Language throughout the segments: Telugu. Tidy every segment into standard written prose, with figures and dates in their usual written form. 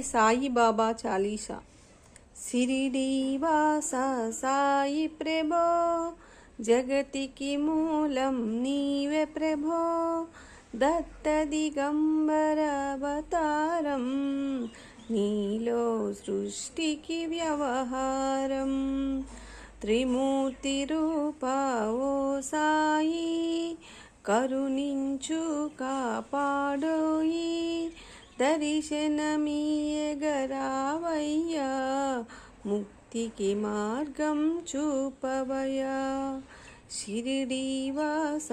సాయిబాబా చాలీసా. షిరిడీ వాస సాయి ప్రభో, జగతికి మూలం నీవే ప్రభో. దత్త దిగంబర అవతారం, నీలో సృష్టికి వ్యవహారం. త్రిమూర్తి రూపా ఓ సాయి, కరుణించు కాపాడోయి. దర్శనమీయగరావయ్యా, ముక్తికి మార్గం చూపవయ్యా. షిరిడీ వాస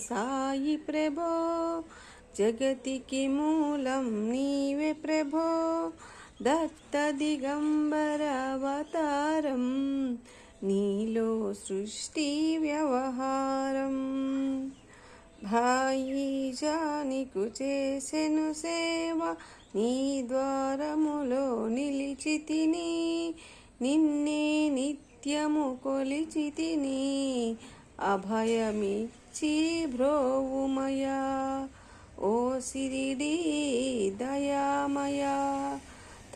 సాయి ప్రభో, జగతికి మూలం నీవే ప్రభో. దత్త దిగంబర అవతారం, నీలో సృష్టి వ్యవహారం. భాయిజానికు చేసెను సేవ, నీ ద్వారములో నిలిచితిని. నిన్నే నిత్యము కొలిచితిని, అభయమిచ్చి బ్రోవుమయా. ఓ షిరిడీ దయామయా,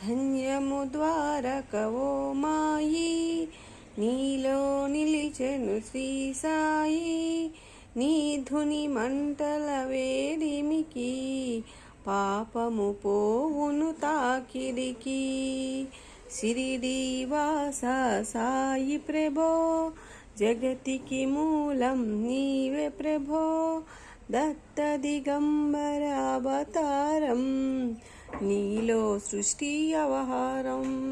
ధన్యము ద్వారక ఓ మాయి. నీలో నిలిచెను శ్రీ సాయి, నీ ధుని మంటల వేడిమికి. పాపము పోవును తాకిడికి. షిరిడీ వాస సాయి ప్రభో, జగతికి మూలం నీవే ప్రభో. దత్త దిగంబర అవతారం, నీలో సృష్టి అవతారం.